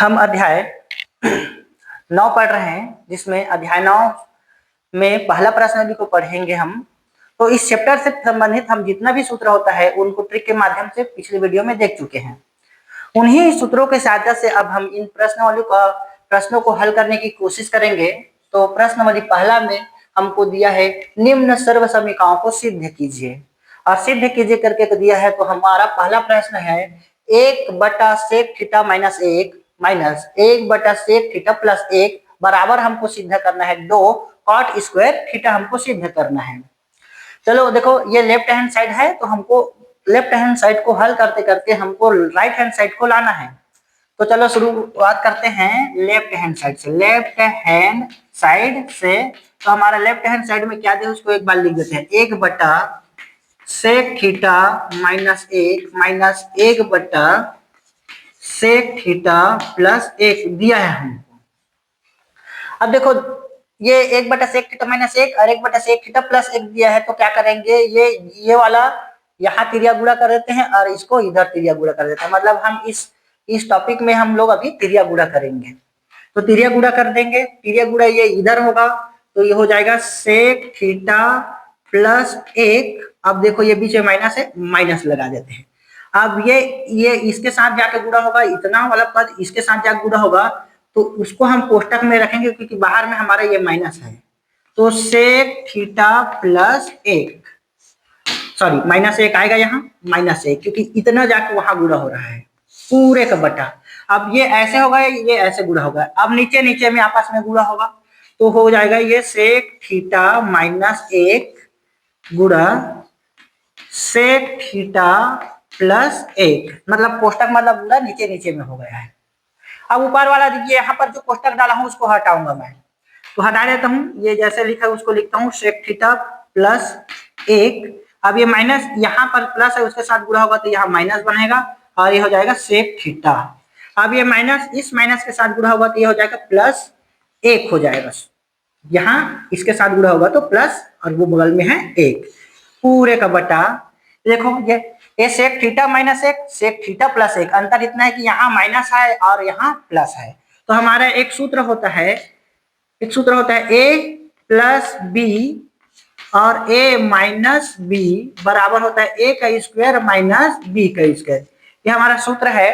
हम अध्याय 9 पढ़ रहे हैं, जिसमें अध्याय 9 में पहला प्रश्न अभी को पढ़ेंगे हम। तो इस चैप्टर से संबंधित हम जितना भी सूत्र होता है उनको ट्रिक के माध्यम से पिछले वीडियो में देख चुके हैं। उन्हीं सूत्रों के सहायता से अब हम इन प्रश्नों को हल करने की कोशिश करेंगे। तो प्रश्न पहला में हमको दिया है निम्न सर्व समीकरणों को सिद्ध कीजिए, और सिद्ध कीजिए करके दिया है। तो हमारा पहला प्रश्न है 1/sec theta minus 1 minus 1/sec theta plus 1 बराबर हमको सिद्ध करना है 2 cot स्क्वायर थीटा हमको सिद्ध करना है। चलो देखो, ये लेफ्ट हैंड साइड है, तो हमको लेफ्ट हैंड साइड को हल करते करते हमको राइट हैंड साइड को लाना है। तो चलो शुरुआत करते हैं लेफ्ट हैंड साइड से। लेफ्ट हैंड साइड से तो हमारा लेफ्ट हैंड साइड में क्या दे उसको एक बार लिख देते हैं। 1/sec theta minus 1 minus 1/sec theta plus 1 दिया है हमको। अब देखो, ये 1/sec थीटा माइनस 1 और 1/sec थीटा प्लस 1 दिया है, तो क्या करेंगे, ये वाला यहाँ तिरिया गुणा कर देते हैं और इसको इधर तिरिया गुणा कर देते हैं। मतलब हम इस टॉपिक में हम लोग अभी तिरिया गुणा करेंगे। तो तिरिया गुणा कर देंगे, तिरिया गुणा ये इधर होगा, तो ये हो जाएगा sec थीटा प्लस 1। अब देखो ये बीच में माइनस है, माइनस लगा देते हैं। अब ये इसके साथ जाके गुणा होगा, इतना वाला पद इसके साथ जाके गुणा होगा, तो उसको हम कोष्टक में रखेंगे क्योंकि बाहर में हमारा ये माइनस है। तो sec theta plus 1, sorry minus 1 आएगा यहाँ, माइनस 1, क्योंकि इतना जाके वहां गुणा हो रहा है पूरे का बटा। अब ये ऐसे होगा, ये ऐसे गुणा होगा, अब नीचे नीचे में आपस में गुणा होगा, तो हो जाएगा ये sec थीटा माइनस 1 गुणा sec थीटा प्लस 1, मतलब कोष्टक मतलब गुणा नीचे नीचे में हो गया है। अब ऊपर वाला देखिए, यहाँ पर जो कोष्टक डाला हूं उसको हटाऊंगा मैं, तो हटा देता हूं। ये जैसे लिखा है उसको लिखता हूँ sec थीटा प्लस 1। अब ये माइनस यहाँ पर प्लस है, उसके साथ गुणा होगा तो यहाँ माइनस बनेगा और ये हो जाएगा sec थीटा। अब ये माइनस इस माइनस के साथ गुणा होगा तो ये हो जाएगा प्लस 1 हो जाएगा। यहाँ इसके साथ गुणा होगा तो प्लस और वो बगल में है 1 पूरे का बटा। देखो ये sec theta minus 1 sec theta plus 1, अंतर इतना है कि यहाँ माइनस है और यहाँ प्लस है। तो हमारा एक सूत्र होता है a प्लस b और a माइनस b बराबर होता है a का स्क्वायर माइनस b का स्क्वायर। ये हमारा सूत्र है।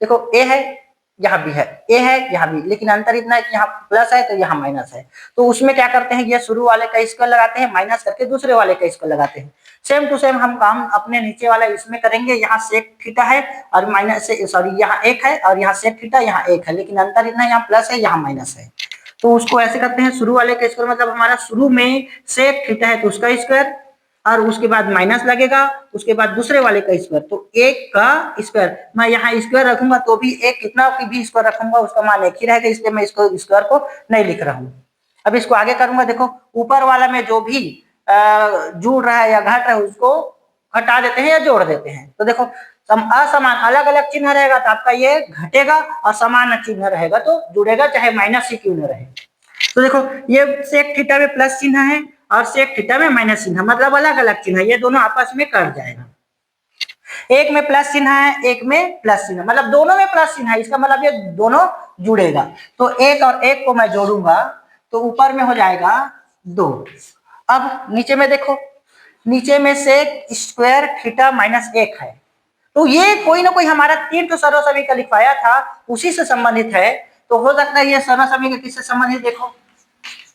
देखो a है, यहाँ b है, a है यहाँ b, लेकिन अंतर इतना है कि यहाँ प्लस है तो यहाँ माइनस है। तो उसमें क्या करते हैं, ये शुरू वाले का स्क्वायर लगाते हैं, माइनस करके दूसरे वाले का स्क्वायर लगाते हैं। सेम टू सेम हम काम अपने नीचे वाला इसमें करेंगे। यहाँ sec थीटा है और माइनस से, सॉरी यहाँ 1 है और यहाँ sec थीटा यहाँ 1 है, लेकिन अंतर इतना यहाँ प्लस है यहाँ माइनस है। तो उसको ऐसे करते हैं, शुरू वाले का स्क्वायर मतलब हमारा शुरू में sec थीटा है तो उसका स्क्वायर, और उसके बाद माइनस लगेगा, उसके बाद दूसरे वाले का स्क्वायर, तो 1 का स्क्वायर। मैं यहाँ स्क्वायर रखूंगा तो भी एक कितना की भी स्क्वायर रखूंगा उसका मान एक ही रहेगा, इसलिए मैं इसको स्क्वायर को नहीं लिख रहा हूँ। अब इसको आगे करूंगा। देखो ऊपर वाला में जो भी जुड़ रहा है या घट रहा है उसको हटा देते हैं या जोड़ देते हैं। तो देखो असमान अलग अलग चिन्ह रहेगा तो आपका ये घटेगा, और समान चिन्ह रहेगा तो जुड़ेगा, चाहे माइनस ही क्यों न रहे। तो देखो ये sec थीटा में प्लस चिन्ह है और sec थीटा में माइनस चिन्ह, मतलब अलग अलग चिन्ह है, ये दोनों आपस में कट जाएगा। एक में प्लस चिन्ह है, एक में प्लस चिन्ह, मतलब दोनों में प्लस चिन्ह है, इसका मतलब ये दोनों जुड़ेगा। तो 1 और 1 को मैं जोड़ूंगा तो ऊपर में हो जाएगा 2। अब नीचे में देखो, नीचे में sec स्क्वायर थीटा माइनस 1 है, तो ये कोई ना कोई हमारा 3 तो सर्व समीकरण लिखवाया था उसी से संबंधित है। तो हो सकता है ये सर्व समीकरण किससे संबंधित, देखो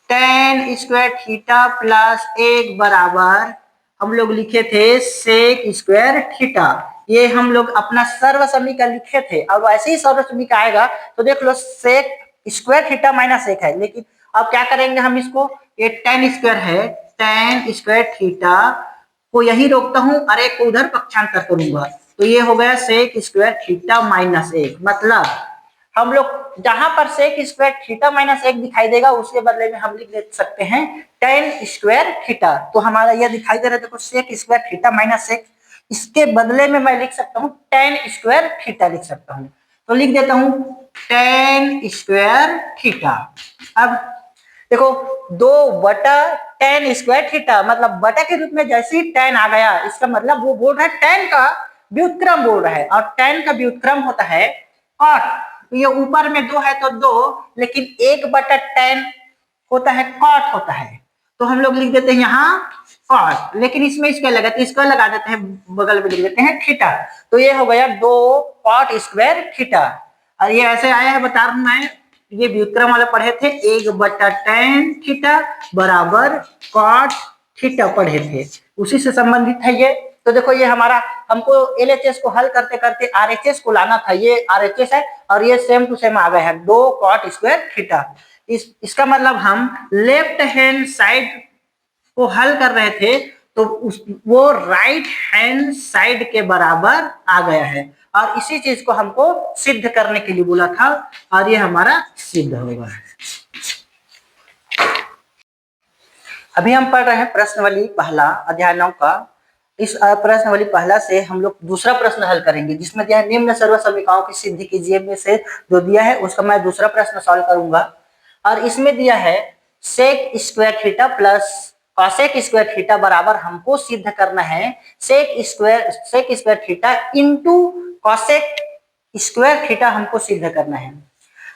tan स्क्वायर थीटा प्लस 1 बराबर हम लोग लिखे थे sec स्क्वायर थीटा। ये हम लोग अपना सर्व समीकरण लिखे थे। अब ऐसे ही सर्व समीकरण आएगा तो देख लो sec स्क्वायर थीटा माइनस 1 है, लेकिन अब क्या करेंगे हम इसको, ये tan स्क्वायर है, tan स्क्वायर थीटा को यही रोकता हूं और एक को उधर पक्षांतर करूंगा, तो ये हो गया sec स्क्वायर थीटा माइनस 1। मतलब हम लोग जहां पर sec स्क्वायर थीटा माइनस 1 दिखाई देगा उसके बदले में हम लिख सकते हैं tan स्क्वायर थीटा। तो हमारा यह दिखाई दे रहा है, देखो sec स्क्वायर थीटा माइनस 1, इसके बदले में मैं लिख सकता हूँ tan स्क्वायर थीटा लिख सकता हूँ। तो लिख देता हूँ tan स्क्वायर थीटा। अब देखो 2/tan स्क्वायर थीटा, मतलब बटा के रूप में जैसे ही tan आ गया, इसका मतलब वो बोल रहा है tan का व्युत्क्रम बोल रहा है, और tan का व्युत्क्रम होता है cot। तो ये ऊपर में 2 है तो 2, लेकिन 1/10 होता है कॉट होता है, तो हम लोग लिख देते हैं यहाँ कॉट, लेकिन इसमें स्क्वायर लगा तो स्क्वायर लगा देते हैं, बगल में लिख देते हैं थीटा। तो ये हो गया 2 कॉट स्क्वायर थीटा। और ये ऐसे आया है, बता रहा हूं मैं, ये व्युत्क्रम वाले पढ़े थे, 1/10 थीटा बराबर कॉट थीटा पढ़े थे, उसी से संबंधित है ये। तो देखो ये हमारा, हमको एलएचएस को हल करते करते आरएचएस को लाना था, ये आरएचएस है और ये सेम टू सेम आ गया है 2 कॉट स्क्वायर थीटा। इसका मतलब हम लेफ्ट हैंड साइड को हल कर रहे थे तो वो राइट हैंड साइड के बराबर आ गया है, और इसी चीज को हमको सिद्ध करने के लिए बोला था, और ये हमारा सिद्ध होगा। अभी हम पढ़ रहे हैं प्रश्नावली पहला, अध्याय 9 का। इस प्रश्नावली पहला से हम लोग दूसरा प्रश्न हल करेंगे, जिसमें दिया है निम्न सर्व समीकरणों की सिद्धि कीजिए में से जो दिया है उसका मैं दूसरा प्रश्न सॉल्व करूंगा। और इसमें दिया है sec square theta plus cosec square theta बराबर हमको सिद्ध करना है sec square theta into cosec square theta हमको सिद्ध करना है।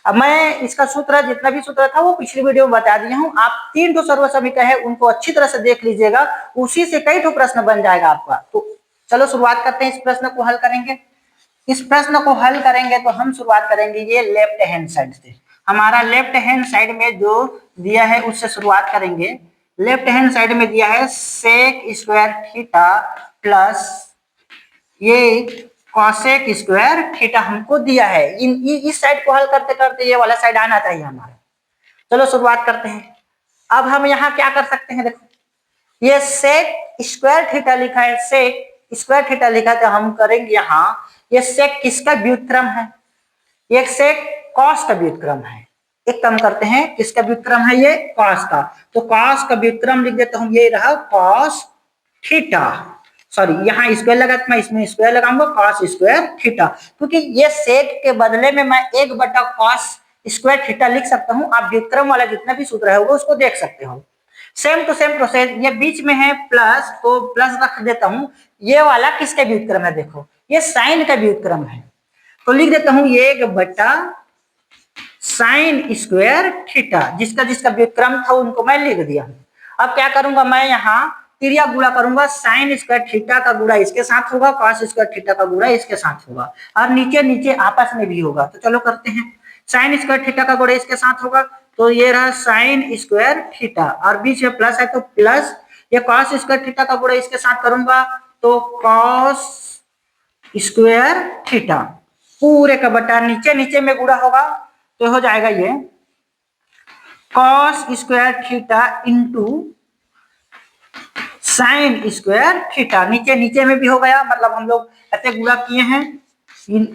अब मैं इसका सूत्र, जितना भी सूत्र था वो पिछली वीडियो में बता दिया हूं, आप 3 ठो सर्व समीकरण है उनको अच्छी तरह से देख लीजिएगा, उसी से कई ठो प्रश्न बन जाएगा आपका। तो चलो शुरुआत करते हैं, इस प्रश्न को हल करेंगे। इस प्रश्न को हल करेंगे तो हम शुरुआत करेंगे ये लेफ्ट हैंड साइड से। हमारा लेफ्ट हैंड साइड में जो दिया है उससे शुरुआत करेंगे। लेफ्ट हैंड साइड में दिया है सेक स्क्वायर थीटा प्लस ये कॉसेक स्क्वायर थीटा हमको दिया है। इस साइड को हल करते करते ये वाला साइड आना चाहिए हमारा। चलो शुरुआत करते हैं। अब हम यहाँ क्या कर सकते हैं, देखो ये सेक स्क्वायर थीटा लिखा है, सेक स्क्वायर थीटा लिखा है, तो हम करेंगे यहाँ ये सेक किसका व्युत्क्रम है, एक सेक कॉस का व्युत्क्रम है। एक काम करते हैं, किसका व्युत्क्रम है, ये कॉस का, तो कॉस का व्युत्क्रम लिख देता हूँ, ये रहा कॉस थीटा, सॉरी यहाँ स्क्वायर लगा मैं इसमें स्क्वायर लगाऊंगा कॉस स्क्वायर थीटा, क्योंकि ये सेक के बदले में मैं 1/cos स्क्वायर थीटा लिख सकता हूँ। आप व्युत्क्रम वाला जितना भी सूत्र है वो उसको देख सकते हो। सेम टू सेम प्रोसेस, ये बीच में है प्लस तो प्लस रख देता हूँ। ये वाला किसका व्युत्क्रम है, देखो ये साइन का व्युत्क्रम है, तो लिख देता हूँ 1/sin स्क्वायर थीटा, जिसका जिसका व्युत्क्रम था उनको मैं लिख दिया हूँ। अब क्या करूंगा, मैं यहाँ तिरिया गुणा करूंगा, साइन स्क्वायर थीटा का गुणा इसके साथ होगा, कॉस स्क्वायर थीटा का गुणा इसके साथ होगा, और नीचे नीचे आपस में भी होगा। तो चलो करते हैं, साइन स्क्वायर थीटा का गुणा इसके साथ होगा, तो ये रहा साइन स्क्वायर थीटा, और बीच में प्लस है तो प्लस, ये कॉस स्क्वायर थीटा का गुणा इसके साथ करूंगा तो कॉस स्क्वायर थीटा पूरे का बटा नीचे नीचे में गुणा होगा, तो हो जाएगा ये cos square theta into sine square theta, नीचे नीचे में भी हो गया, मतलब हम लोग ऐसे गुणा किए हैं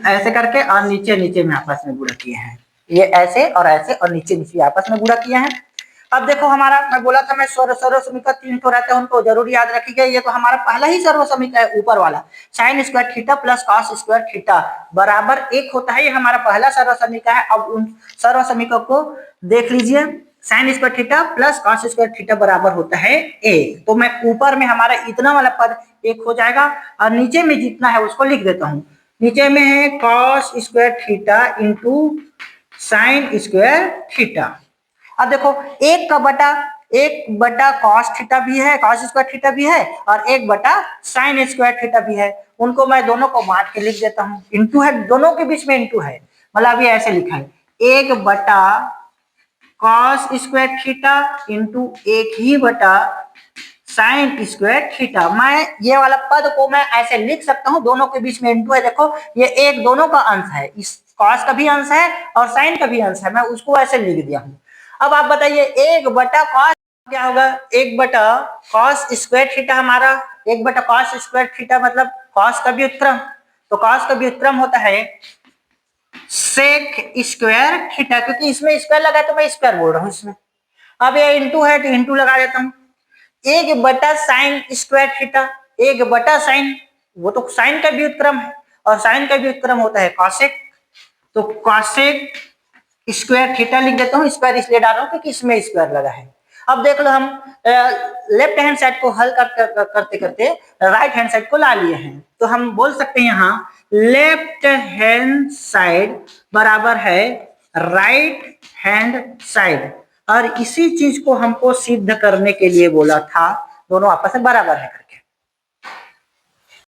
ऐसे करके, और नीचे नीचे में आपस में गुणा किए हैं, ये ऐसे और ऐसे और नीचे नीचे आपस में गुणा किए हैं। अब देखो हमारा, मैं बोला था मैं सर्व समीकरण 3 ठो रहते हैं उनको जरूर याद रखिएगा। ये तो हमारा पहला ही सर्व समीकरण है ऊपर वाला, sine square theta plus cos square theta बराबर 1 होता है, ये हमारा पहला सर्व समीकरण है। अब उन सर्व समीकरण को देख लीजिए, sine square theta plus cos square theta बराबर होता है 1, तो मैं ऊपर में हमारा इतना वाला पद 1 हो जाएगा, और नीचे में जितना है उसको लिख देता हूँ। नीचे में है cos square theta into sine square theta. अब देखो 1/1 कॉस थीटा भी है, कॉस स्क्वायर थीटा भी है, और 1/साइन स्क्वायर थीटा भी है, उनको मैं दोनों को बांट के लिख देता हूँ। इंटू है, दोनों के बीच में इंटू है, मतलब ये ऐसे लिखा है 1/cos स्क्वायर थीटा इंटू 1/साइन स्क्वायर थीटा। मैं ये वाला पद को मैं ऐसे लिख सकता हूँ, दोनों के बीच में इंटू है, देखो ये एक दोनों का अंश है, इस कॉस का भी अंश है और साइन का भी अंश है, मैं उसको ऐसे लिख दिया हूँ। अब आप बताइए 1/cos क्या होगा, 1/cos स्क्वायर थीटा, हमारा 1/cos स्क्वायर थीटा मतलब कॉस का व्युत्क्रम, तो कॉस का व्युत्क्रम होता है सेक स्क्वायर थीटा, क्योंकि इसमें स्क्वायर लगा तो मैं स्क्वायर बोल रहा हूँ इसमें। अब ये इंटू है तो इंटू लगा देता हूँ, 1/साइन स्क्वायर थीटा, 1/साइन, वो तो साइन का व्युत्क्रम है और साइन का व्युत्क्रम होता है कॉसेक, तो कॉसेक स्क्वायर थीटा लिख देता हूँ, स्क्वायर इसलिए डाल रहा हूँ क्योंकि इसमें स्क्वायर लगा है। अब देख लो हम लेफ्ट हैंड साइड को हल करते करते राइट हैंड साइड को ला लिए हैं, तो हम बोल सकते हैं यहाँ लेफ्ट हैंड साइड बराबर है राइट हैंड साइड, और इसी चीज को हमको सिद्ध करने के लिए बोला था दोनों आपस में बराबर है करके।